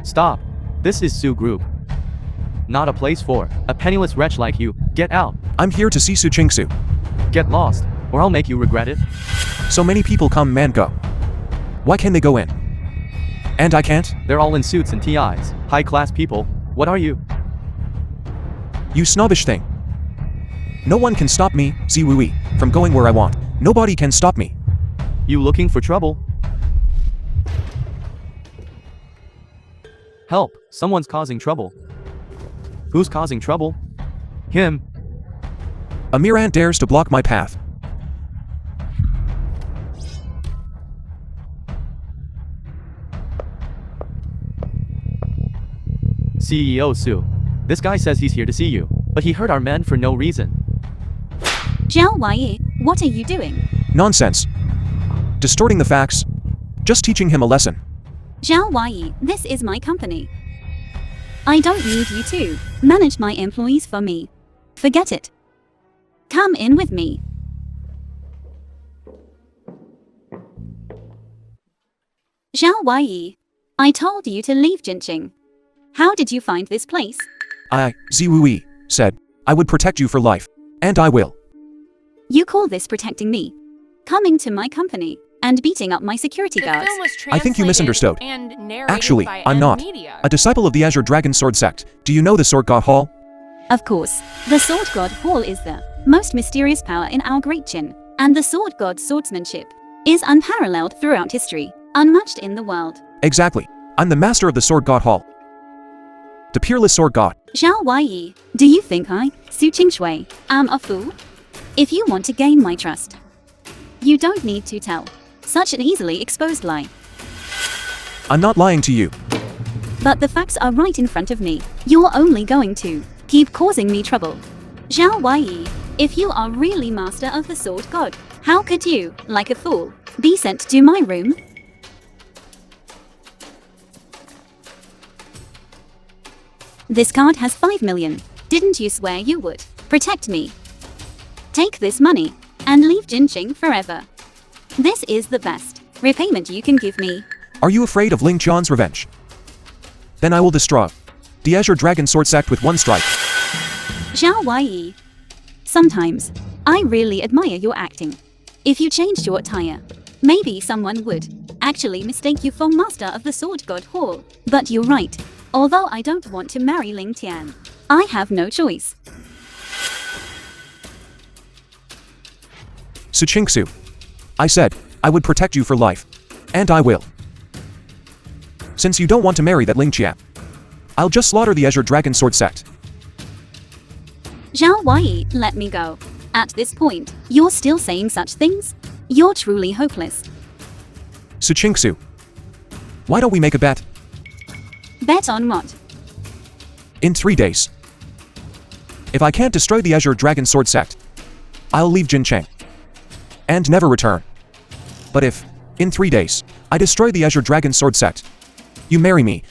Stop. This is Su Group. Not a place for a penniless wretch like you. Get out. I'm here to see Su Chingsu. Get lost, or I'll make you regret it. So many people come and go. Why can they go in? And I can't? They're all in suits and TIs. High-class people. What are you? You snobbish thing. No one can stop me, WuYi, from going where I want. Nobody can stop me. You looking for trouble? Help, someone's causing trouble. Who's causing trouble? Him. A mere ant dares to block my path. CEO Su. This guy says he's here to see you, but he hurt our men for no reason. WuYi, what are you doing? Nonsense. Distorting the facts. Just teaching him a lesson. WuYi, this is my company. I don't need you to manage my employees for me. Forget it. Come in with me. WuYi, I told you to leave Jinqing. How did you find this place? WuYi, said, I would protect you for life. And I will. You call this protecting me? Coming to my company and beating up my security guards. I think you misunderstood. Actually, I'm not. A disciple of the Azure Dragon Sword Sect. Do you know the Sword God Hall? Of course. The Sword God Hall is the most mysterious power in our great Jin, and the Sword God's swordsmanship is unparalleled throughout history, unmatched in the world. Exactly. I'm the master of the Sword God Hall. The peerless Sword God. WuYi, do you think I, Su Qingshui, am a fool? If you want to gain my trust, you don't need to tell such an easily exposed lie. I'm not lying to you. But the facts are right in front of me. You're only going to keep causing me trouble. WuYi, if you are really master of the Sword God, how could you, like a fool, be sent to my room? This card has 5 million. Didn't you swear you would protect me? Take this money and leave Jinqing forever. This is the best repayment you can give me. Are you afraid of Ling Tian's revenge? Then I will destroy the Azure Dragon Sword Sect with one strike. WuYi, sometimes I really admire your acting. If you changed your attire, maybe someone would actually mistake you for master of the Sword God Hall. But you're right. Although I don't want to marry Ling Tian, I have no choice. Su Chingsu. I said, I would protect you for life. And I will. Since you don't want to marry that Ling Tian, I'll just slaughter the Azure Dragon Sword Sect. WuYi, let me go. At this point, you're still saying such things? You're truly hopeless. Su Chingsu. Why don't we make a bet? Bet on what? In 3 days. If I can't destroy the Azure Dragon Sword Sect, I'll leave Jinqing and never return. But if, in 3 days, I destroy the Azure Dragon Sword Sect, you marry me.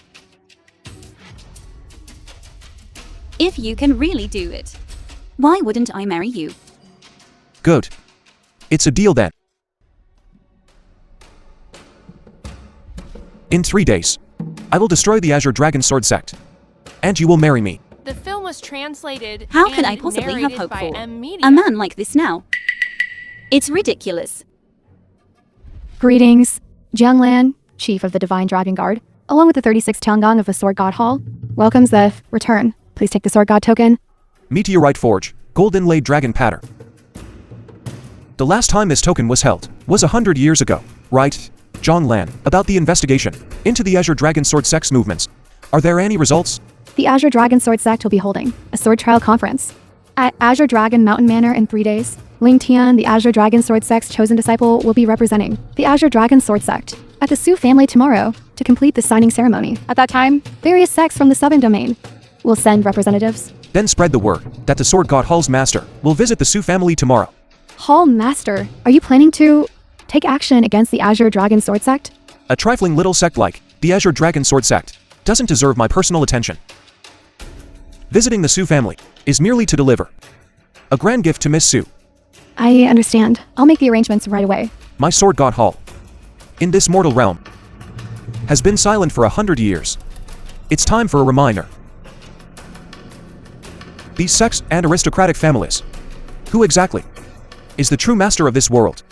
If you can really do it, why wouldn't I marry you? Good. It's a deal then. In 3 days, I will destroy the Azure Dragon Sword Sect, and you will marry me. The film was translated. How could I possibly have hope for a man like this now? It's ridiculous. Greetings, Jianglan, Chief of the Divine Dragon Guard, along with the 36 Tiangong of the Sword God Hall. Welcomes the return. Please take the Sword God token. Meteorite Forge, Golden Laid Dragon Pattern. The last time this token was held was 100 years ago, right? Jianglan, about the investigation into the Azure Dragon Sword Sect's movements. Are there any results? The Azure Dragon Sword Sect will be holding a sword trial conference at Azure Dragon Mountain Manor in 3 days. Ling Tian, the Azure Dragon Sword Sect's chosen disciple, will be representing the Azure Dragon Sword Sect at the Su family tomorrow to complete the signing ceremony. At that time, various sects from the Southern Domain will send representatives. Then spread the word that the Sword God Hall's master will visit the Su family tomorrow. Hall Master, are you planning to take action against the Azure Dragon Sword Sect? A trifling little sect like the Azure Dragon Sword Sect doesn't deserve my personal attention. Visiting the Su family is merely to deliver a grand gift to Miss Su. I understand. I'll make the arrangements right away. My Sword God Hall, in this mortal realm, has been silent for 100 years. It's time for a reminder. These sects and aristocratic families. Who exactly is the true master of this world?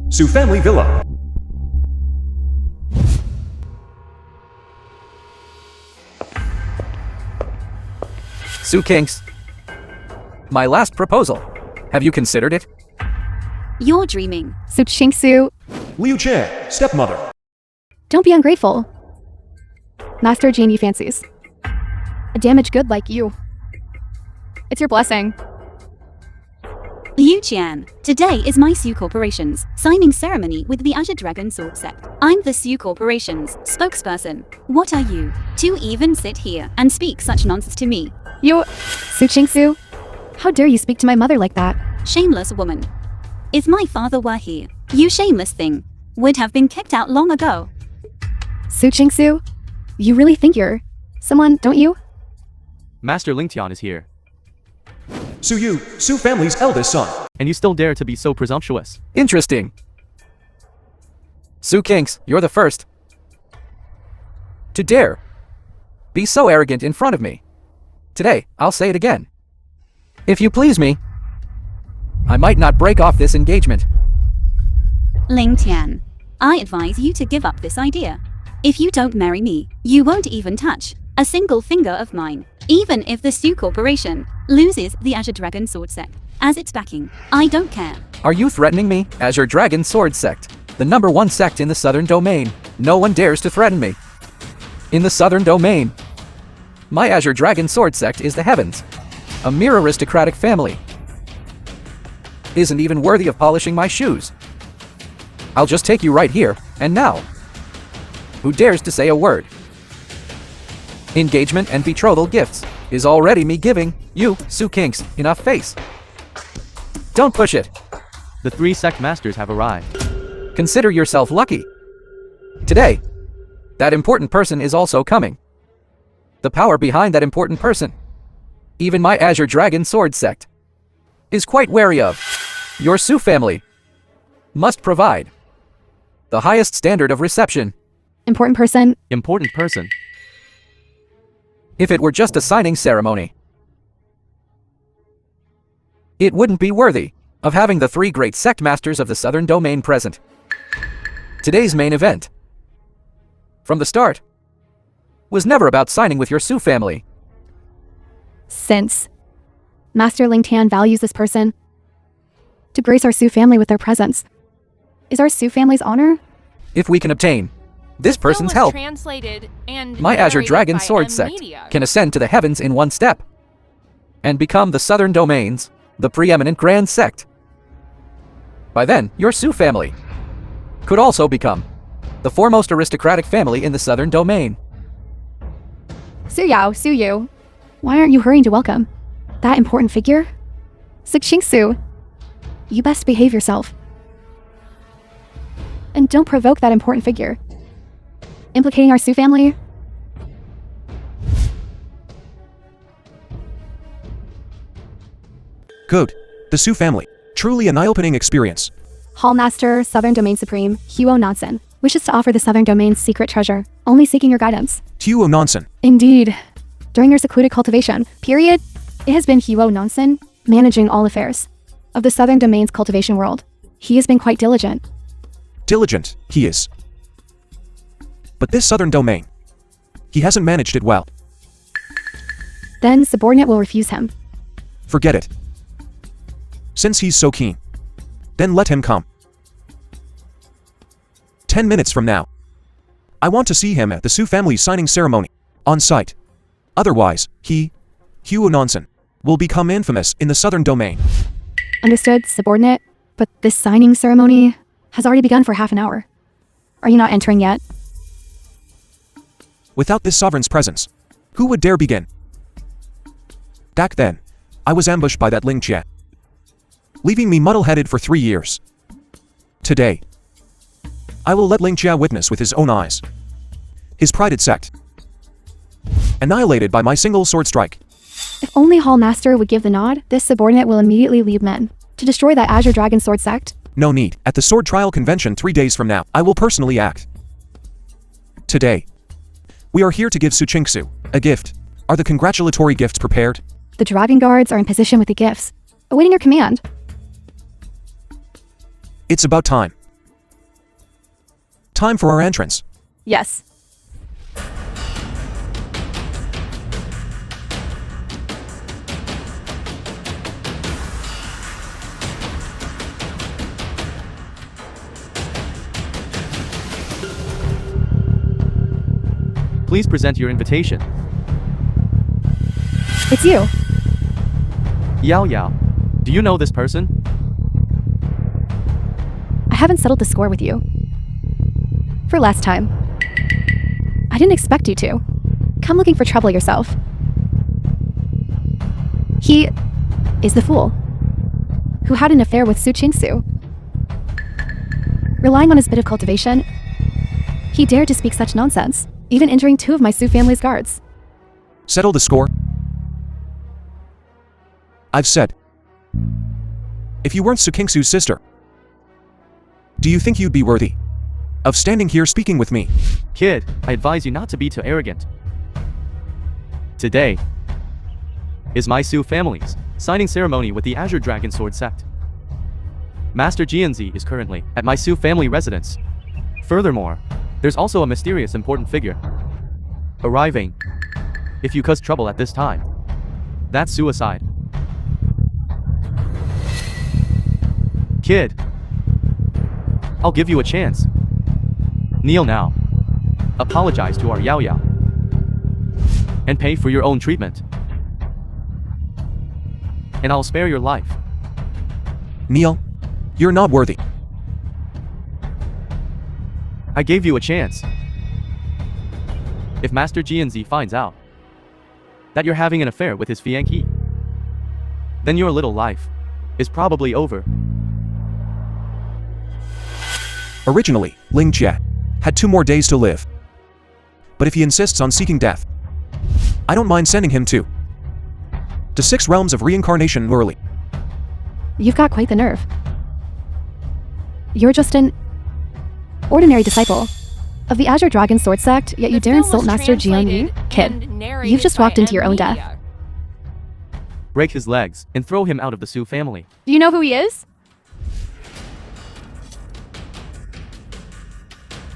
Su Family Villa. Su Kinks. My last proposal. Have you considered it? You're dreaming. Su Chingsu, Liu Chan, stepmother. don't be ungrateful. Master Genie fancies a damaged good like you. It's your blessing. Liu Tian, today is my Su Corporation's signing ceremony with the Azure Dragon Sword Sect. I'm the Su Corporation's spokesperson. What are you to even sit here and speak such nonsense to me? You, Su Chingsu, how dare you speak to my mother like that? Shameless woman. If my father were here, you shameless thing would have been kicked out long ago. Su Chingsu, you really think you're someone, don't you? Master Ling Tian is here. Su Yu, Su Family's eldest son. And you still dare to be so presumptuous. Interesting. Su Kinks, you're the first to dare be so arrogant in front of me. Today, I'll say it again. If you please me, I might not break off this engagement. Ling Tian, I advise you to give up this idea. If you don't marry me, you won't even touch a single finger of mine. Even if the Su Corporation loses the Azure Dragon Sword Sect as its backing, I don't care. Are you threatening me, Azure Dragon Sword Sect? The #1 sect in the Southern Domain. No one dares to threaten me. In the Southern Domain, my Azure Dragon Sword Sect is the heavens. A mere aristocratic family. Isn't even worthy of polishing my shoes. I'll just take you right here, and now. Who dares to say a word? Engagement and betrothal gifts is already me giving you, Su Kinks, enough face. Don't push it. The 3 sect masters have arrived. Consider yourself lucky. Today, that important person is also coming. The power behind that important person, even my Azure Dragon Sword Sect, is quite wary of. Your Su family must provide the highest standard of reception. Important person, Important person. If it were just a signing ceremony, it wouldn't be worthy of having the 3 great sect masters of the Southern Domain present. Today's main event, from the start, was never about signing with your Su family. since Master Ling Tian values this person to grace our Su family with their presence. Is our Su family's honor? If we can obtain this person's help, Translated and my Azure narrated Dragon by Sword M Sect Media. can ascend to the heavens in one step and become the Southern Domain's, the preeminent grand sect. By then, your Su family could also become the foremost aristocratic family in the Southern Domain. Su Yao, Su Yu, why aren't you hurrying to welcome that important figure? Su Qingsu, you best behave yourself. And don't provoke that important figure. Implicating our Su family? Good. The Su Family. Truly an eye-opening experience. Hall Master, Southern Domain Supreme, Huo Nansen, wishes to offer the Southern Domain's secret treasure, only seeking your guidance. Huo Nansen. Indeed. During your secluded cultivation period, it has been Huo Nansen managing all affairs of the Southern Domain's cultivation world. He has been quite diligent. Diligent, he is. But this Southern Domain, he hasn't managed it well. Then subordinate will refuse him. Forget it. Since he's so keen, then let him come. 10 minutes from now. I want to see him at the Su family's signing ceremony, on site. Otherwise, Huo Nansen, will become infamous in the Southern Domain. Understood, subordinate, but this signing ceremony has already begun for half an hour. Are you not entering yet? Without this sovereign's presence, who would dare begin? Back then, I was ambushed by that Ling Tian, leaving me muddle-headed for 3 years. Today, I will let Ling Tian witness with his own eyes. His prided sect, annihilated by my single sword strike. If only Hall Master would give the nod, this subordinate will immediately lead men to destroy that Azure Dragon Sword Sect. No need. At the sword trial convention 3 days from now, I will personally act. Today, We are here to give Su Qingsu a gift. Are the congratulatory gifts prepared? The dragon guards are in position with the gifts, awaiting your command. It's about time. Time for our entrance. Yes. Please present your invitation. It's you. Yao Yao. Do you know this person? I haven't settled the score with you. For last time. I didn't expect you to. Come looking for trouble yourself. He is the fool who had an affair with Su Qingsu. Relying on his bit of cultivation, he dared to speak such nonsense, even injuring 2 of my Su family's guards. Settle the score. I've said. If you weren't Su Qingsu's sister, do you think you'd be worthy of standing here speaking with me? Kid, I advise you not to be too arrogant. Today is my Su family's signing ceremony with the Azure Dragon Sword sect. Master Jianzi is currently at my Su family residence. Furthermore, there's also a mysterious important figure arriving. If you cause trouble at this time, that's suicide. Kid, I'll give you a chance. Kneel now. Apologize to our Yao Yao. And pay for your own treatment. And I'll spare your life. Neil, you're not worthy. I gave you a chance. If Master Jianzi finds out that you're having an affair with his fiancée, then your little life is probably over. Originally, Ling Tian had 2 more days to live. But if he insists on seeking death, I don't mind sending him to 6 realms of reincarnation early. You've got quite the nerve. You're just an ordinary disciple of the Azure Dragon Sword sect, yet you The dare film insult was Master translated Jian Yi? Kid, and narrated you've just by walked into your own Media. death. Break his legs and throw him out of the Su family. Do you know who he is?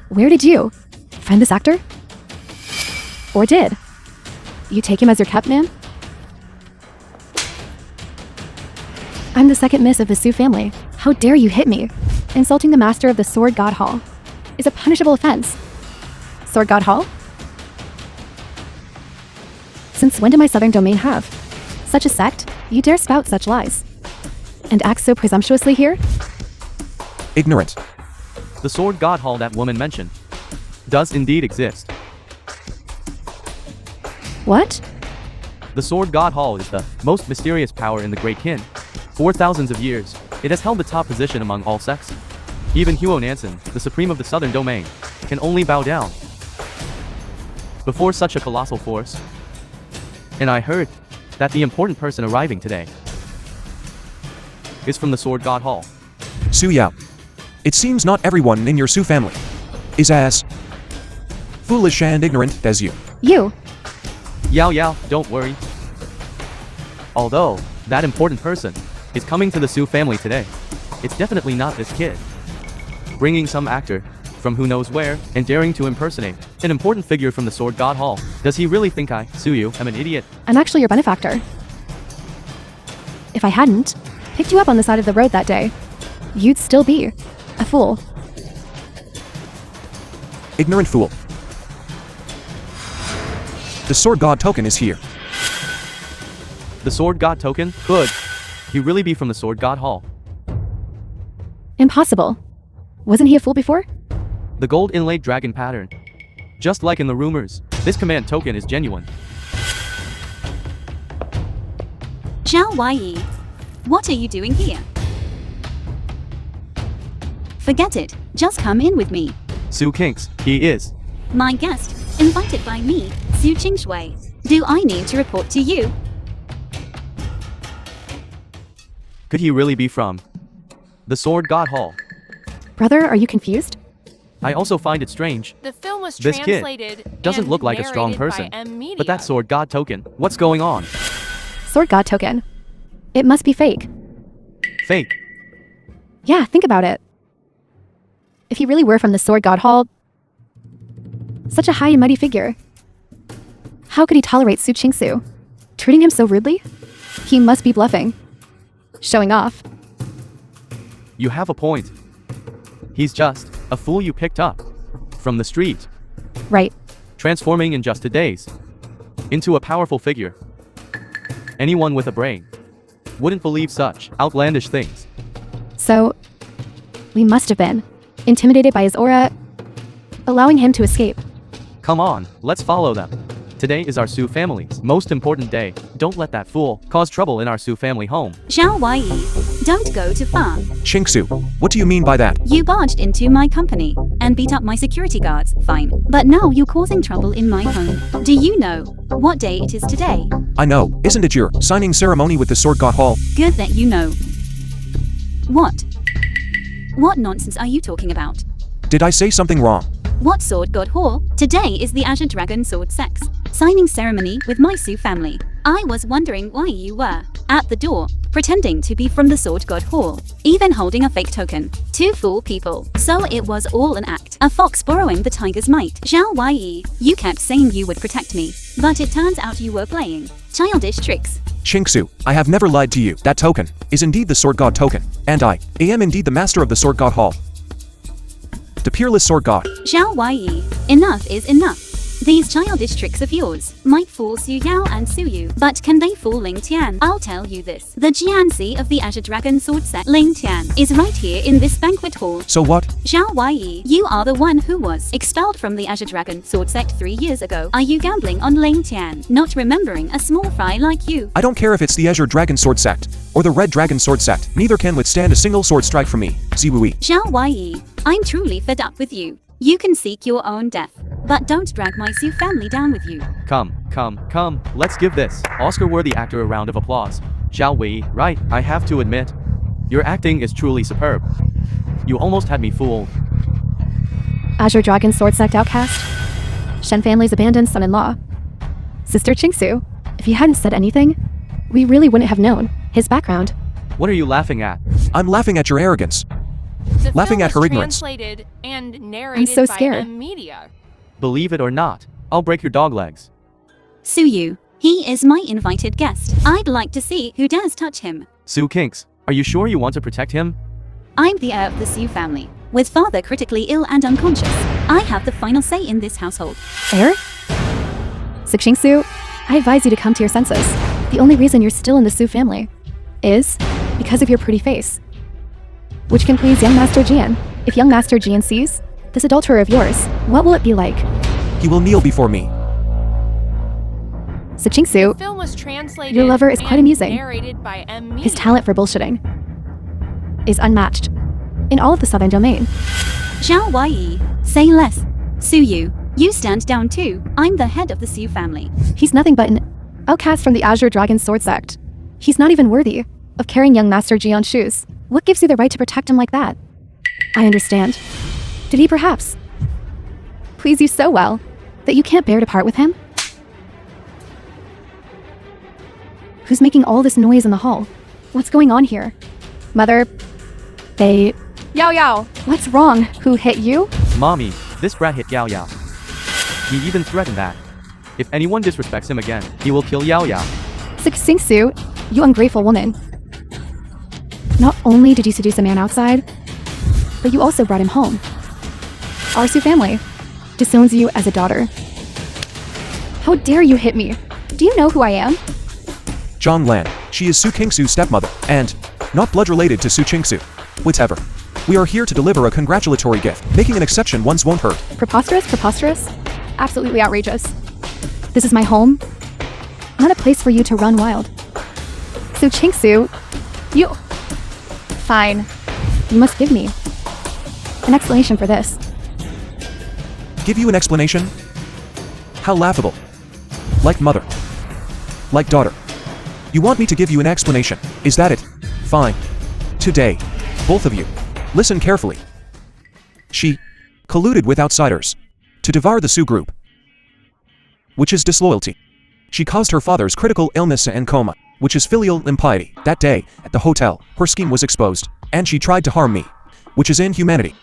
Where did you find this actor? Or did you take him as your kept man? I'm the second miss of the Su family. How dare you hit me? Insulting the master of the Sword God Hall is a punishable offense. Sword God Hall? Since when did my southern domain have such a sect? You dare spout such lies and act so presumptuously here? Ignorant. The Sword God Hall that woman mentioned does indeed exist. What? The Sword God Hall is the most mysterious power in the Great Qin. For thousands of years, it has held the top position among all sects. Even Huo Nansen, the supreme of the southern domain, can only bow down before such a colossal force. And I heard that the important person arriving today is from the Sword God Hall. Su Yao. It seems not everyone in your Su family is as foolish and ignorant as you. You? Yao Yao, don't worry. Although, that important person is coming to the Su family today, it's definitely not this kid. Bringing some actor from who knows where and daring to impersonate an important figure from the Sword God Hall. Does he really think I, Suyu, am an idiot? I'm actually your benefactor. If I hadn't picked you up on the side of the road that day, you'd still be a fool. Ignorant fool. The Sword God token is here. The Sword God token? Could he really be from the Sword God Hall? Impossible. Wasn't he a fool before? The gold inlaid dragon pattern. Just like in the rumors, this command token is genuine. WuYi, what are you doing here? Forget it, just come in with me. Su Kinks, he is. My guest, invited by me, Su Qingshui. Do I need to report to you? Could he really be from the Sword God Hall? Brother, are you confused? I also find it strange. The film was This translated kid doesn't and look like a strong narrated person. by M Media. But that sword god token, what's going on? Sword God token. It must be fake. Fake. Yeah, think about it. If he really were from the Sword God Hall, such a high and mighty figure, how could he tolerate Su Qingsu? Treating him so rudely? He must be bluffing. Showing off. You have a point. He's just a fool you picked up from the street, Right. transforming in just 2 days into a powerful figure. Anyone with a brain wouldn't believe such outlandish things. So, we must have been intimidated by his aura, allowing him to escape. Come on, let's follow them. Today is our Su family's most important day. Don't let that fool cause trouble in our Su family home. WuYi, don't go too far. Qingsu, what do you mean by that? You barged into my company and beat up my security guards, fine. But now you're causing trouble in my home. Do you know what day it is today? I know, isn't it your signing ceremony with the Sword God Hall? Good that you know. What? What nonsense are you talking about? Did I say something wrong? What Sword God Hall? Today is the Azure Dragon Sword Sex signing ceremony with my Su family. I was wondering why you were at the door, pretending to be from the Sword God Hall, even holding a fake token to fool people. So it was all an act. A fox borrowing the tiger's might. WuYi, you kept saying you would protect me, but it turns out you were playing childish tricks. Qingsu, I have never lied to you. That token is indeed the Sword God token, and I am indeed the master of the Sword God Hall. The peerless Sword God. WuYi, enough is enough. These childish tricks of yours might fool Su Yao and Su Yu, but can they fool Ling Tian? I'll tell you this. The Jianzi of the Azure Dragon Sword Set, Ling Tian, is right here in this banquet hall. So what? WuYi, you are the one who was expelled from the Azure Dragon Sword Sect 3 years ago. Are you gambling on Ling Tian, not remembering a small fry like you? I don't care if it's the Azure Dragon Sword Sect or the Red Dragon Sword Sect. Neither can withstand a single sword strike from me. WuYi. WuYi, I'm truly fed up with you. You can seek your own death, but don't drag my Su family down with you. Come, let's give this Oscar-worthy actor a round of applause. Shall we? Right, I have to admit, your acting is truly superb. You almost had me fooled. Azure Dragon Sword Sect outcast. Shen family's abandoned son-in-law. Sister Qingsu, if you hadn't said anything, we really wouldn't have known his background. What are you laughing at? I'm laughing at your arrogance. The laughing film at her was ignorance. translated and narrated so by scared. M Media. Believe it or not, I'll break your dog legs. Su Yu, he is my invited guest. I'd like to see who dares touch him. Su Kinks, are you sure you want to protect him? I'm the heir of the Su family, with father critically ill and unconscious. I have the final say in this household. Heir? Su Qingsu, I advise you to come to your senses. The only reason you're still in the Su family is because of your pretty face, which can please young Master Jian. If young Master Jian sees this adulterer of yours, what will it be like? He will kneel before me. Su Qingsu, The film was translated your lover is quite and amusing. narrated by M Media. his talent for bullshitting is unmatched in all of the Southern Domain. WuYi, say less. Su Yu, you stand down too. I'm the head of the Su family. He's nothing but an outcast from the Azure Dragon Sword Sect. He's not even worthy of carrying young Master Jian's shoes. What gives you the right to protect him like that? I understand. Did he perhaps please you so well that you can't bear to part with him? Who's making all this noise in the hall? What's going on here? Mother, they... Yao, what's wrong? Who hit you? Mommy, this brat hit Yao Yao. He even threatened that if anyone disrespects him again, he will kill Yao Yao. Xingsu, you ungrateful woman. Not only did you seduce a man outside, but you also brought him home. Our Su family disowns you as a daughter. How dare you hit me? Do you know who I am? Zhang Lan. She is Su Qingsu's stepmother, and not blood related to Su Qingsu. Whatever. We are here to deliver a congratulatory gift. Making an exception once won't hurt. Preposterous? Absolutely outrageous. This is my home, not a place for you to run wild. Su Qingsu, you... Fine. You must give me an explanation for this. Give you an explanation? How laughable. Like mother. Like daughter. You want me to give you an explanation, is that it? Fine. Today, both of you, listen carefully. She colluded with outsiders to devour the Su group, which is disloyalty. She caused her father's critical illness and coma, which is filial impiety. That day, at the hotel, her scheme was exposed, and she tried to harm me, which is inhumanity.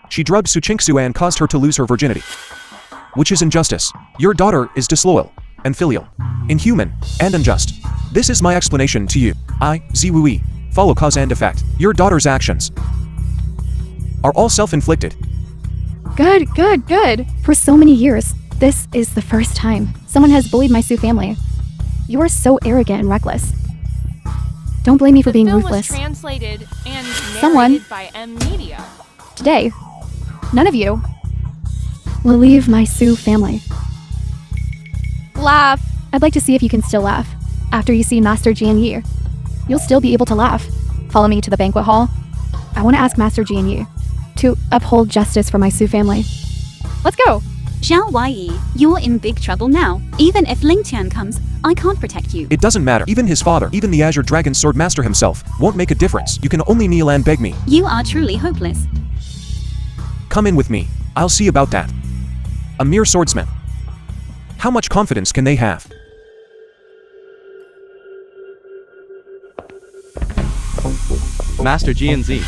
She drugged Su Qingsu and caused her to lose her virginity, which is injustice. Your daughter is disloyal and filial, inhuman, and unjust. This is my explanation to you. WuYi, follow cause and effect. Your daughter's actions are all self-inflicted. Good, good, good. For so many years, this is the first time someone has bullied my Su family. You are so arrogant and reckless. Don't blame me for being film ruthless. was translated and narrated Someone- by M Media. Today, none of you will leave my Su family. Laugh. I'd like to see if you can still laugh. After you see Master Jianyi, you'll still be able to laugh. Follow me to the banquet hall. I want to ask Master Jianyi to uphold justice for my Su family. Let's go. WuYi, you're in big trouble now. Even if Ling Tian comes, I can't protect you. It doesn't matter. Even his father, even the Azure Dragon Sword Master himself, won't make a difference. You can only kneel and beg me. You are truly hopeless. Come in with me. I'll see about that. A mere swordsman. How much confidence can they have? Master GNZ.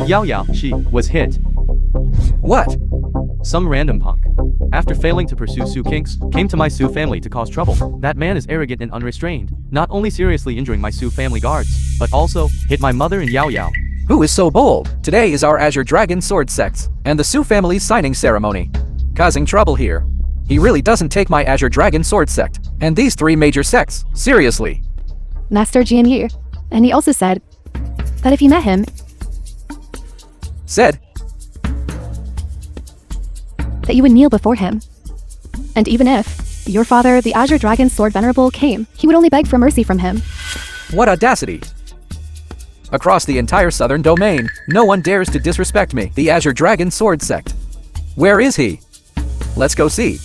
Yao, she was hit. What? Some random punk, after failing to pursue Su kinks, came to my Su family to cause trouble. That man is arrogant and unrestrained, not only seriously injuring my Su family guards, but also hit my mother and Yao. Who is so bold? Today is our Azure Dragon Sword Sect and the Su family's signing ceremony. Causing trouble here. He really doesn't take my Azure Dragon Sword Sect and these three major sects seriously. Master Jianyi. And he also said that if you met him, Said, that you would kneel before him. And even if your father, the Azure Dragon Sword Venerable, came, he would only beg for mercy from him. what audacity! Across the entire southern domain, no one dares to disrespect me, the Azure Dragon Sword Sect. Where is he? Let's go see.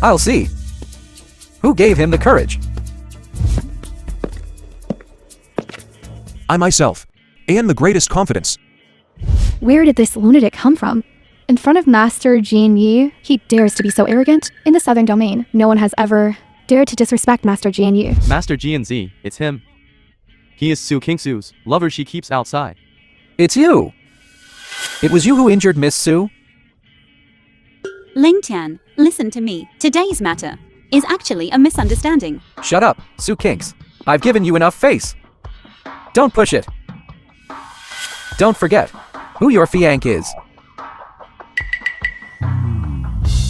I'll see. Who gave him the courage? I myself am the greatest confidence. Where did this lunatic come from? In front of Master Jianyi, he dares to be so arrogant. In the southern domain, no one has ever dared to disrespect Master Jianyi. Master GNZ, it's him. He is Su Kingsu's lover she keeps outside. It's you! It was you who injured Miss Su? Ling Tian, listen to me. Today's matter is actually a misunderstanding. Shut up, Su Kinks. I've given you enough face. Don't push it. Don't forget who your fiank is.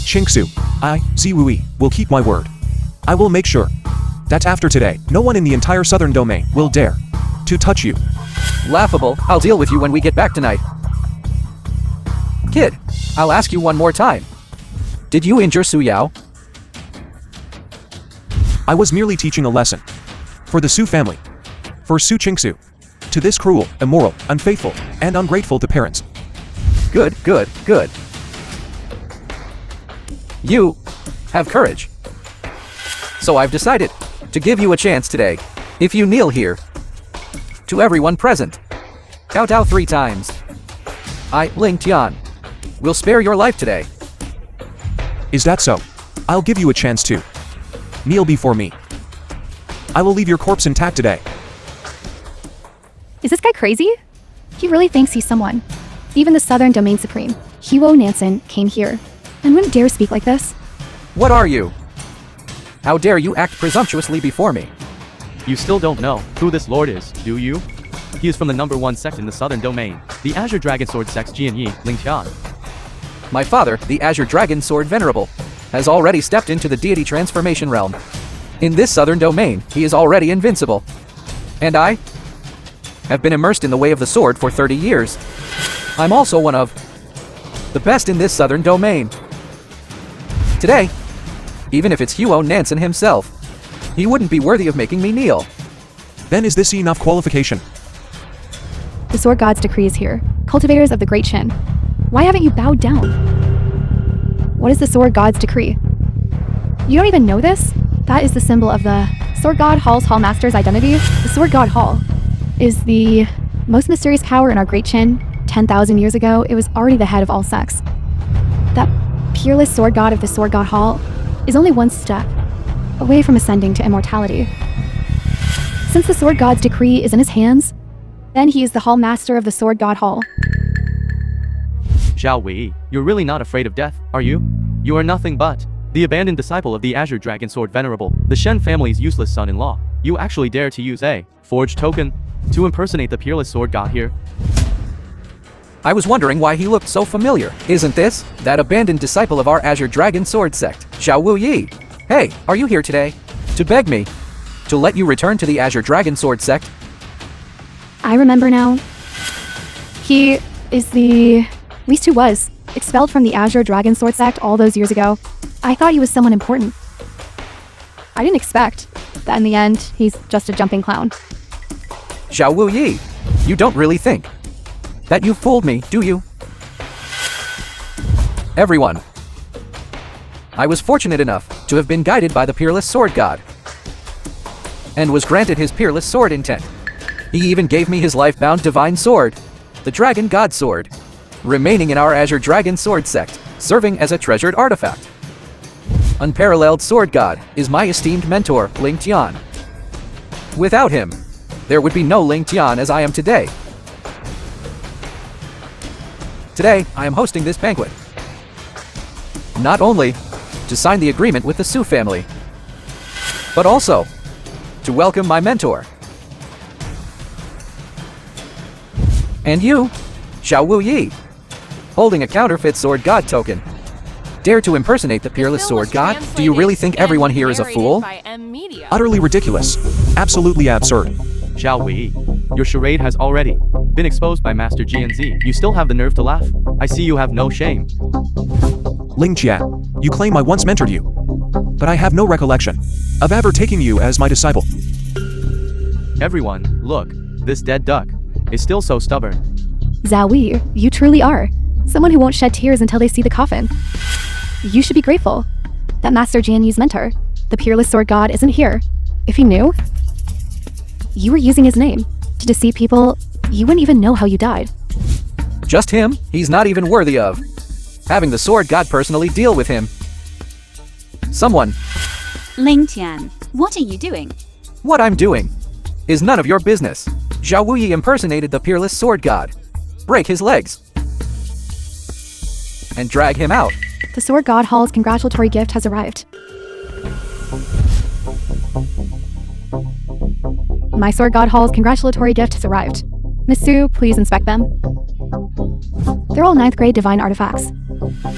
Qingsu, WuYi, will keep my word. I will make sure that after today, no one in the entire southern domain will dare to touch you. Laughable, I'll deal with you when we get back tonight. Kid, I'll ask you one more time. Did you injure Su Yao? I was merely teaching a lesson. For the Su family. For Su Qingsu. To this cruel, immoral, unfaithful, and ungrateful to parents. Good, good, good. You have courage. So I've decided to give you a chance today. If you kneel here. To everyone present. Kowtow 3 times. I, Ling Tian, will spare your life today. Is that so? I'll give you a chance to kneel before me. I will leave your corpse intact today. Is this guy crazy? He really thinks he's someone. Even the Southern Domain Supreme, Huo Nansen, came here and wouldn't dare speak like this. What are you? How dare you act presumptuously before me? You still don't know who this lord is, do you? He is from the #1 sect in the southern domain, the Azure Dragon Sword Sect's Jianyi, Ling Tian. My father, the Azure Dragon Sword Venerable, has already stepped into the deity transformation realm. In this southern domain, he is already invincible. And I have been immersed in the way of the sword for 30 years. I'm also one of the best in this southern domain. Today, even if it's Huo Nansen himself, he wouldn't be worthy of making me kneel. Then is this enough qualification? The Sword God's decree is here. Cultivators of the Great Shin. Why haven't you bowed down? What is the Sword God's decree? You don't even know this? That is the symbol of the Sword God Hall's Hall Master's identity. The Sword God Hall is the most mysterious power in our Great Shin, 10,000 years ago, it was already the head of all sects. That peerless sword god of the Sword God Hall is only one step away from ascending to immortality. Since the Sword God's decree is in his hands, then he is the Hall Master of the Sword God Hall. WuYi, you're really not afraid of death, are you? You are nothing but the abandoned disciple of the Azure Dragon Sword Venerable, the Shen family's useless son-in-law. You actually dare to use a forged token to impersonate the peerless sword god here? I was wondering why he looked so familiar. Isn't this that abandoned disciple of our Azure Dragon Sword sect, WuYi? Hey, are you here today to beg me to let you return to the Azure Dragon Sword sect? I remember now. He is at least who was, expelled from the Azure Dragon Sword sect all those years ago. I thought he was someone important. I didn't expect that in the end, he's just a jumping clown. WuYi, you don't really think that you fooled me, do you? Everyone, I was fortunate enough to have been guided by the peerless sword god, and was granted his peerless sword intent. He even gave me his life-bound divine sword, the Dragon God Sword, remaining in our Azure Dragon Sword sect, serving as a treasured artifact. Unparalleled sword god is my esteemed mentor, Ling Tian. Without him, there would be no Ling Tian as I am today. Today, I am hosting this banquet. Not only to sign the agreement with the Su family, but also to welcome my mentor. And you, WuYi, holding a counterfeit sword god token. Dare to impersonate the peerless sword god? Do you really think everyone here is a fool? Utterly ridiculous. Absolutely absurd. WuYi, your charade has already been exposed by Master GNZ. You still have the nerve to laugh? I see you have no shame. Ling Tian, you claim I once mentored you, but I have no recollection of ever taking you as my disciple. Everyone, look, this dead duck is still so stubborn. WuYi, you truly are someone who won't shed tears until they see the coffin. You should be grateful that Master Jian-Yi's mentor, the peerless sword god, isn't here. If he knew, you were using his name to deceive people, you wouldn't even know how you died. Just him? He's not even worthy of having the sword god personally deal with him. Someone. Ling Tian, what are you doing? What I'm doing is none of your business. WuYi impersonated the peerless sword god. Break his legs and drag him out. The Sword God Hall's congratulatory gift has arrived. My Sword God Hall's congratulatory gift has arrived. Miss Su, please inspect them. They're all 9th grade divine artifacts.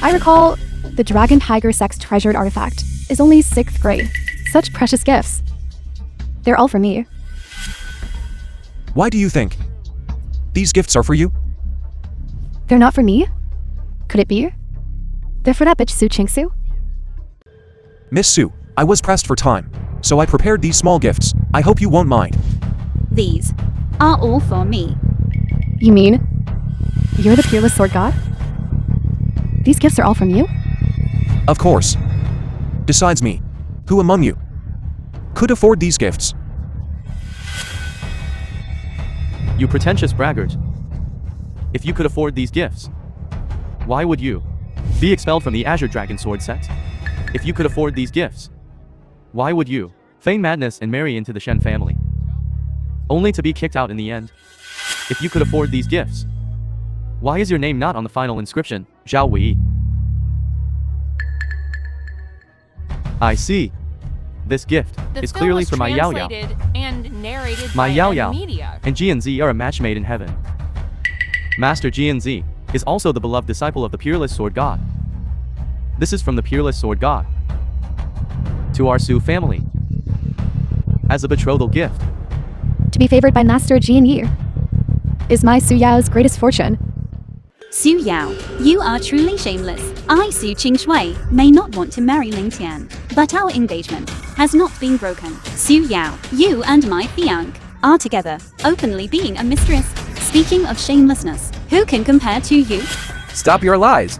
I recall the Dragon Tiger Sect's treasured artifact is only 6th grade. Such precious gifts. They're all for me. Why do you think these gifts are for you? They're not for me? Could it be? They're for that bitch Su Chingsu? Miss Su, I was pressed for time, so I prepared these small gifts. I hope you won't mind. These are all for me. You mean you're the peerless sword god? These gifts are all from you? Of course. Besides me, who among you could afford these gifts? You pretentious braggart. If you could afford these gifts, why would you be expelled from the Azure Dragon Sword sect? If you could afford these gifts, why would you feign madness and marry into the Shen family, only to be kicked out in the end? If you could afford these gifts, why is your name not on the final inscription, WuYi? I see. This gift is clearly for my Yao Yao. My Yao Yao and GNZ are a match made in heaven. Master GNZ is also the beloved disciple of the peerless sword god. This is from the peerless sword god to our Su family as a betrothal gift. To be favored by Master Jian-Yi is my Su Yao's greatest fortune. Su Yao, you are truly shameless. I, Su Qingshui, may not want to marry Ling Tian, but our engagement has not been broken. Su Yao, you and my fiancé are together, openly being a mistress. Speaking of shamelessness, who can compare to you? Stop your lies.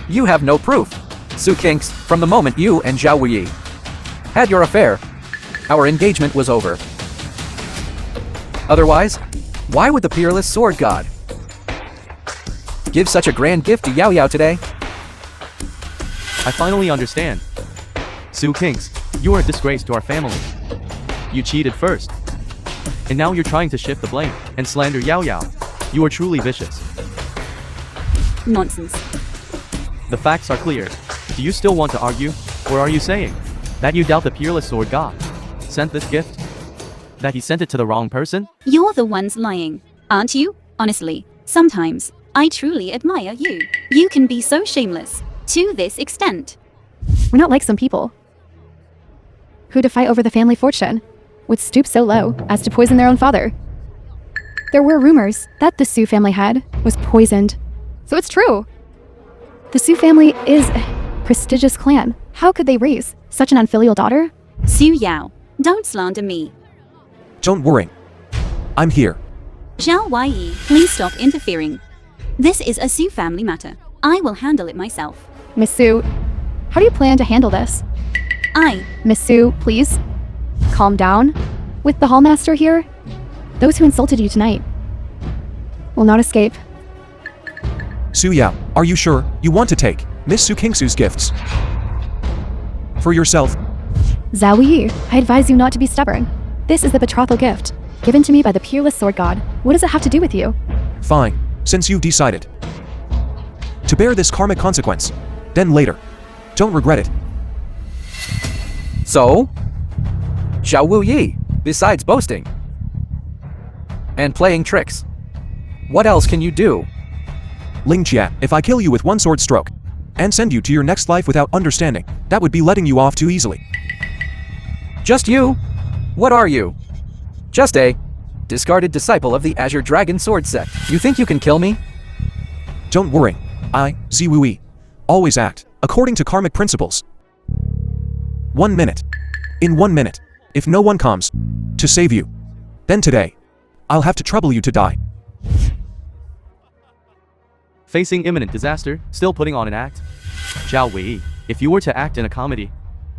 You have no proof. Su Kinks, from the moment you and WuYi had your affair, our engagement was over. Otherwise, why would the peerless sword god give such a grand gift to Yao Yao today? I finally understand. Su Kings, you are a disgrace to our family. You cheated first. And now you're trying to shift the blame and slander Yao Yao. You are truly vicious. Nonsense. The facts are clear. Do you still want to argue? Or are you saying that you doubt the peerless sword god sent this gift? That he sent it to the wrong person? You're the ones lying, aren't you? Honestly, sometimes I truly admire you. You can be so shameless to this extent. We're not like some people who, to fight over the family fortune, would stoop so low as to poison their own father. There were rumors that the Su family head was poisoned. So it's true. The Su family is a prestigious clan. How could they raise such an unfilial daughter? Su Yao, don't slander me. Don't worry. I'm here. WuYi, please stop interfering. This is a Su family matter. I will handle it myself. Miss Su, how do you plan to handle this? Miss Su, please, calm down. With the hallmaster here, those who insulted you tonight will not escape. Su Yao, are you sure you want to take Miss Su Kingsu's gifts for yourself? WuYi, I advise you not to be stubborn. This is the betrothal gift, given to me by the peerless sword god. What does it have to do with you? Fine, since you've decided to bear this karmic consequence, then later, don't regret it. So? WuYi, besides boasting and playing tricks, what else can you do? Ling Tian, if I kill you with one sword stroke and send you to your next life without understanding, that would be letting you off too easily. Just you? What are you? Just a discarded disciple of the Azure Dragon Sword Sect. You think you can kill me? Don't worry. WuYi always act according to karmic principles. 1 minute. In 1 minute, if no one comes to save you, then today, I'll have to trouble you to die. Facing imminent disaster, still putting on an act? WuYi, if you were to act in a comedy,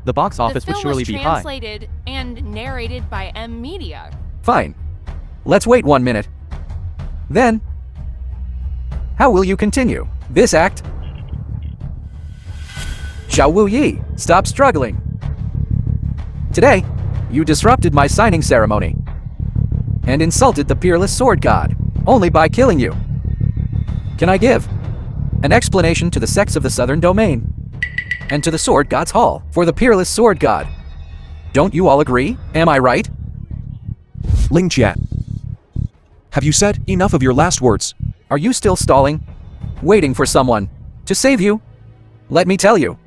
the box office The would film surely was be high. translated and narrated by M Media. Fine. Let's wait 1 minute. Then, how will you continue this act? WuYi, stop struggling. Today, you disrupted my signing ceremony and insulted the peerless sword god only by killing you. Can I give an explanation to the sects of the Southern Domain and to the Sword God's Hall for the peerless sword god? Don't you all agree? Am I right? Ling Tian, have you said enough of your last words? Are you still stalling, waiting for someone to save you? Let me tell you.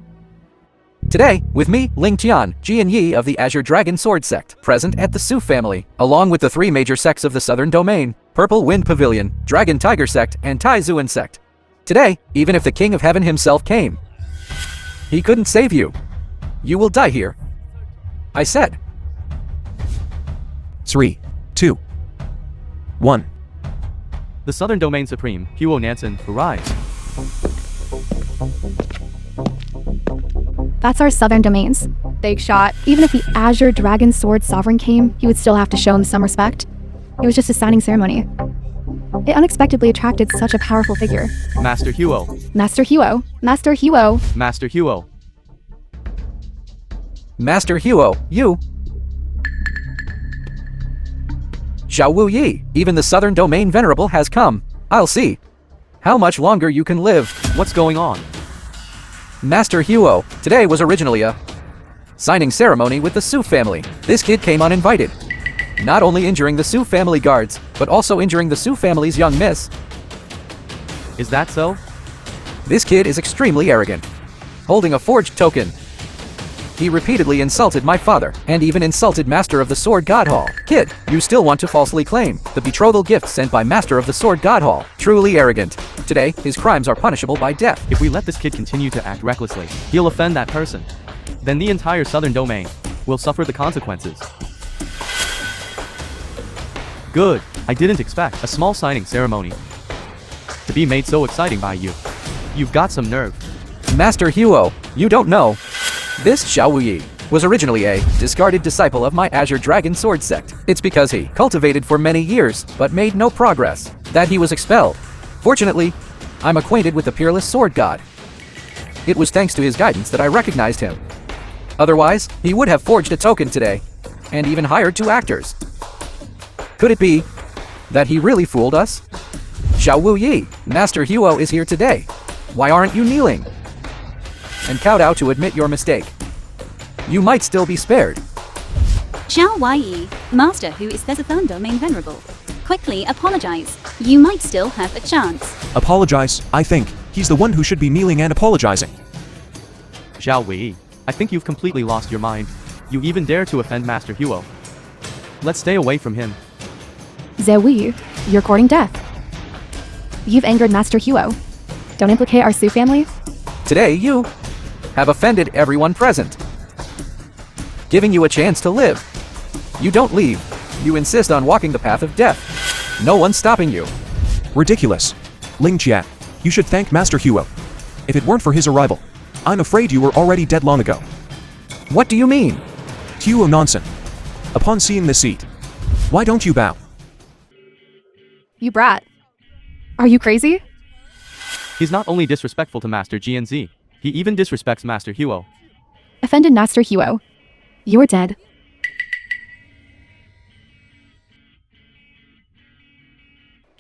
Today, with me, Ling Tian, Yi of the Azure Dragon Sword Sect, present at the Su family, along with the 3 major sects of the Southern Domain, Purple Wind Pavilion, Dragon Tiger Sect, and Tai Zuan Sect. Today, even if the King of Heaven himself came, he couldn't save you. You will die here. I said. 3, 2, 1. The Southern Domain Supreme, Huo Nansen, arrives. That's our southern domains. Big shot. Even if the Azure Dragon Sword Sovereign came, he would still have to show him some respect. It was just a signing ceremony. It unexpectedly attracted such a powerful figure. Master Huo. Master Huo. Master Huo. Master Huo. Master Huo, you. WuYi, even the Southern Domain Venerable has come. I'll see how much longer you can live. What's going on? Master Huo, today was originally a signing ceremony with the Su family. This kid came uninvited, not only injuring the Su family guards, but also injuring the Su family's young miss. Is that so? This kid is extremely arrogant, holding a forged token. He repeatedly insulted my father, and even insulted Master of the Sword God Hall. Kid, you still want to falsely claim the betrothal gift sent by Master of the Sword God Hall. Truly arrogant. Today, his crimes are punishable by death. If we let this kid continue to act recklessly, he'll offend that person. Then the entire Southern Domain will suffer the consequences. Good. I didn't expect a small signing ceremony to be made so exciting by you. You've got some nerve. Master Huo, you don't know. This WuYi was originally a discarded disciple of my Azure Dragon Sword Sect. It's because he cultivated for many years, but made no progress, that he was expelled. Fortunately, I'm acquainted with the peerless sword god. It was thanks to his guidance that I recognized him. Otherwise, he would have forged a token today, and even hired 2 actors. Could it be that he really fooled us? WuYi, Master Huo is here today. Why aren't you kneeling and kowtow to admit your mistake? You might still be spared. WuYi, Master who is the southern domain venerable. Quickly apologize. You might still have a chance. Apologize, I think. He's the one who should be kneeling and apologizing. WuYi, I think you've completely lost your mind. You even dare to offend Master Huo. Let's stay away from him. Giới, you're courting death. You've angered Master Huo. Don't implicate our Su family. Today you have offended everyone present, giving you a chance to live. You don't leave. You insist on walking the path of death. No one's stopping you. Ridiculous. Ling Tian, you should thank Master Huo. If it weren't for his arrival, I'm afraid you were already dead long ago. What do you mean? Huo Nansen. Upon seeing the seat, why don't you bow? You brat. Are you crazy? He's not only disrespectful to Master GNZ, he even disrespects Master Huo. Offended Master Huo. You're dead.